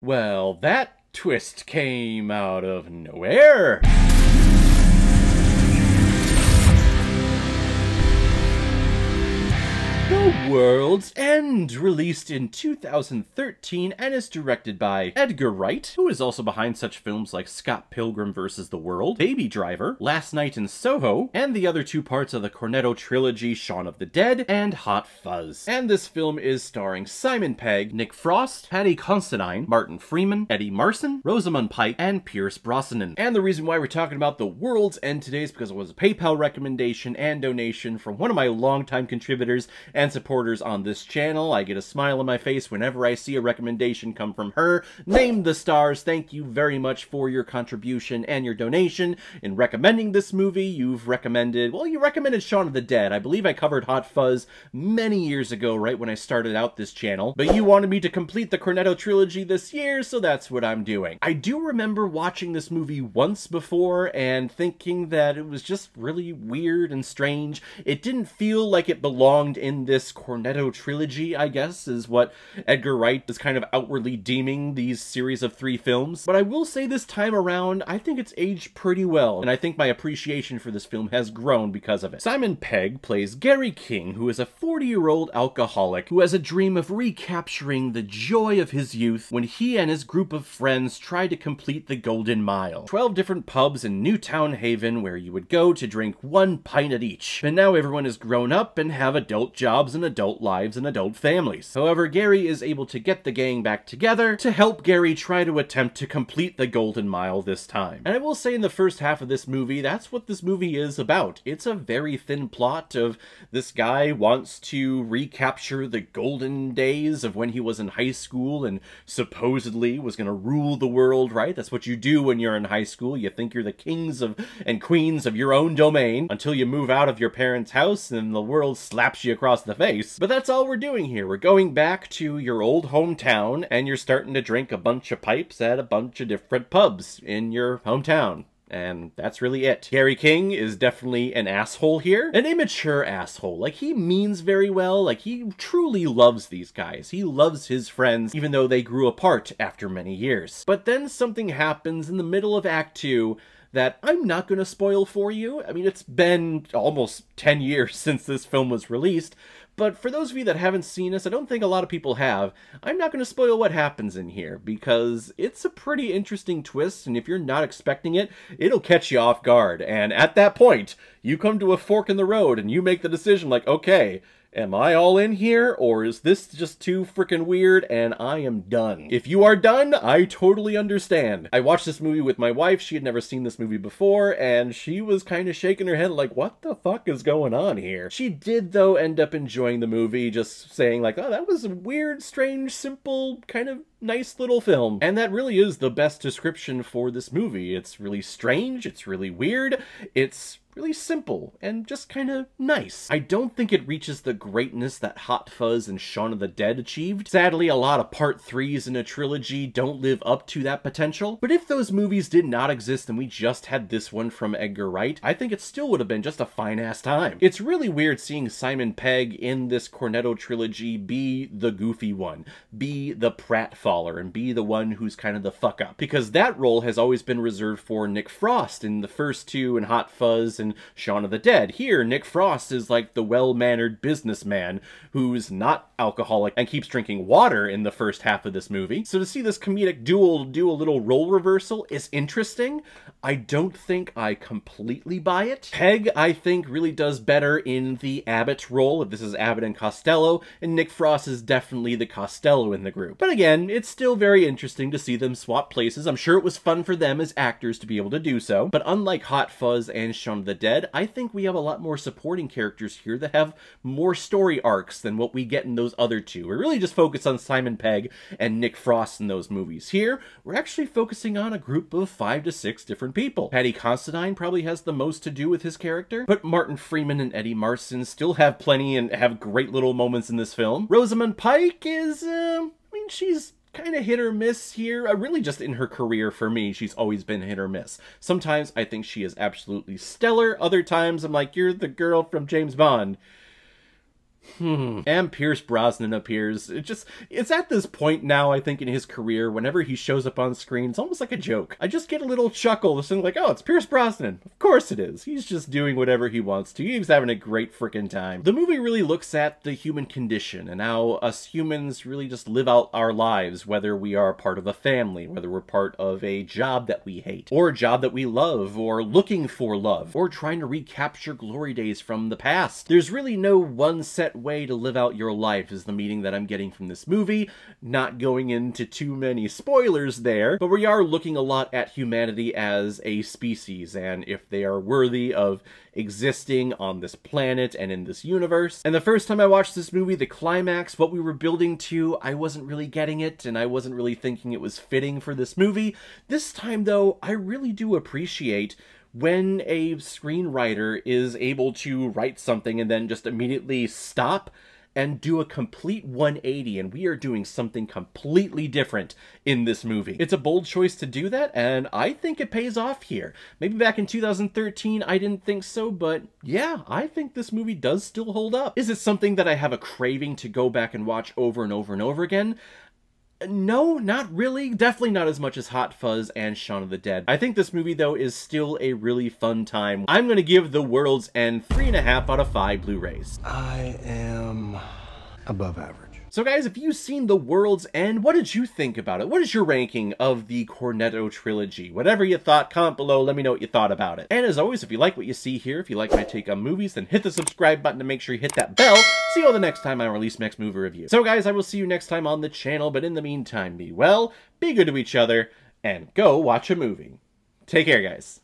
Well, that twist came out of nowhere. The World's End, released in 2013 and is directed by Edgar Wright, who is also behind such films like Scott Pilgrim vs. the World, Baby Driver, Last Night in Soho, and the other two parts of the CORNETTO trilogy, Shaun of the Dead and Hot Fuzz. And this film is starring Simon Pegg, Nick Frost, Paddy Considine, Martin Freeman, Eddie Marsan, Rosamund Pike, and Pierce Brosnan. And the reason why we're talking about The World's End today is because it was a PayPal recommendation and donation from one of my longtime contributors and supporters on this channel. I get a smile on my face whenever I see a recommendation come from her. Name the stars. Thank you very much for your contribution and your donation. In recommending this movie, you recommended Shaun of the Dead. I believe I covered Hot Fuzz many years ago, right when I started out this channel. But you wanted me to complete the CORNETTO trilogy this year, so that's what I'm doing. I do remember watching this movie once before and thinking that it was just really weird and strange. It didn't feel like it belonged in this CORNETTO trilogy, I guess, is what Edgar Wright is kind of outwardly deeming these series of 3 films. But I will say this time around, I think it's aged pretty well, and I think my appreciation for this film has grown because of it. Simon Pegg plays Gary King, who is a 40-year-old alcoholic who has a dream of recapturing the joy of his youth when he and his group of friends try to complete the Golden Mile. 12 different pubs in Newtown Haven where you would go to drink 1 pint at each. And now everyone is grown up and have adult jobs and adult lives and adult families. However, Gary is able to get the gang back together to help Gary try to attempt to complete the Golden Mile this time. And I will say in the first half of this movie, that's what this movie is about. It's a very thin plot of this guy wants to recapture the golden days of when he was in high school and supposedly was going to rule the world, right? That's what you do when you're in high school. You think you're the kings and queens of your own domain until you move out of your parents' house and the world slaps you across the face. But that's all we're doing here. We're going back to your old hometown and you're starting to drink a bunch of pipes at a bunch of different pubs in your hometown. And that's really it. Gary King is definitely an asshole here. An immature asshole. Like, he means very well. Like, he truly loves these guys. He loves his friends, even though they grew apart after many years. But then something happens in the middle of Act 2 that I'm not going to spoil for you. I mean, it's been almost 10 years since this film was released, but for those of you that haven't seen this, I don't think a lot of people have, I'm not going to spoil what happens in here, because it's a pretty interesting twist, and if you're not expecting it, it'll catch you off guard. And at that point, you come to a fork in the road, and you make the decision like, okay, am I all in here, or is this just too freaking weird and I am done? If you are done, I totally understand. I watched this movie with my wife. She had never seen this movie before, and she was kind of shaking her head like, what the fuck is going on here? She did, though, end up enjoying the movie, just saying like, oh, that was a weird, strange, simple, kind of nice little film. And that really is the best description for this movie. It's really strange, it's really weird, it's really simple and just kind of nice. I don't think it reaches the greatness that Hot Fuzz and Shaun of the Dead achieved. Sadly, a lot of part 3s in a trilogy don't live up to that potential. But if those movies did not exist and we just had this one from Edgar Wright, I think it still would have been just a fine-ass time. It's really weird seeing Simon Pegg in this CORNETTO trilogy be the goofy one, be the pratfaller, and be the one who's kind of the fuck-up. Because that role has always been reserved for Nick Frost in the first 2 in Hot Fuzz and Shaun of the Dead. Here, Nick Frost is like the well-mannered businessman who's not alcoholic and keeps drinking water in the first half of this movie. So to see this comedic duel do a little role reversal is interesting. I don't think I completely buy it. Pegg, I think, really does better in the Abbott role, if this is Abbott and Costello, and Nick Frost is definitely the Costello in the group. But again, it's still very interesting to see them swap places. I'm sure it was fun for them as actors to be able to do so. But unlike Hot Fuzz and Shaun of the Dead, I think we have a lot more supporting characters here that have more story arcs than what we get in those other 2. We're really just focused on Simon Pegg and Nick Frost in those movies. Here, we're actually focusing on a group of 5 to 6 different people. Paddy Considine probably has the most to do with his character, but Martin Freeman and Eddie Marsan still have plenty and have great little moments in this film. Rosamund Pike is, I mean, she's kind of hit or miss here. Really just in her career, for me, she's always been hit or miss. Sometimes I think she is absolutely stellar. Other times I'm like, you're the girl from James Bond. And Pierce Brosnan appears. It's at this point now, I think, in his career, whenever he shows up on screen, it's almost like a joke. I just get a little chuckle, just like, oh, it's Pierce Brosnan. Of course it is. He's just doing whatever he wants to. He's having a great freaking time. The movie really looks at the human condition and how us humans really just live out our lives, whether we are part of a family, whether we're part of a job that we hate, or a job that we love, or looking for love, or trying to recapture glory days from the past. There's really no one set way to live out your life, is the meaning that I'm getting from this movie. Not going into too many spoilers there, but we are looking a lot at humanity as a species, and if they are worthy of existing on this planet and in this universe. And the first time I watched this movie, the climax, what we were building to, I wasn't really getting it, and I wasn't really thinking it was fitting for this movie. This time, though, I really do appreciate when a screenwriter is able to write something and then just immediately stop and do a complete 180, and we are doing something completely different in this movie. It's a bold choice to do that, and I think it pays off here. Maybe back in 2013, I didn't think so, but yeah, I think this movie does still hold up. Is it something that I have a craving to go back and watch over and over and over again? No, not really. Definitely not as much as Hot Fuzz and Shaun of the Dead. I think this movie, though, is still a really fun time. I'm gonna give The World's End 3.5 out of 5 Blu-rays. I am above average. So guys, if you've seen The World's End, what did you think about it? What is your ranking of the Cornetto trilogy? Whatever you thought, comment below, let me know what you thought about it. And as always, if you like what you see here, if you like my take on movies, then hit the subscribe button to make sure you hit that bell. See you all the next time I release next movie review. So guys, I will see you next time on the channel, but in the meantime, be well, be good to each other, and go watch a movie. Take care, guys.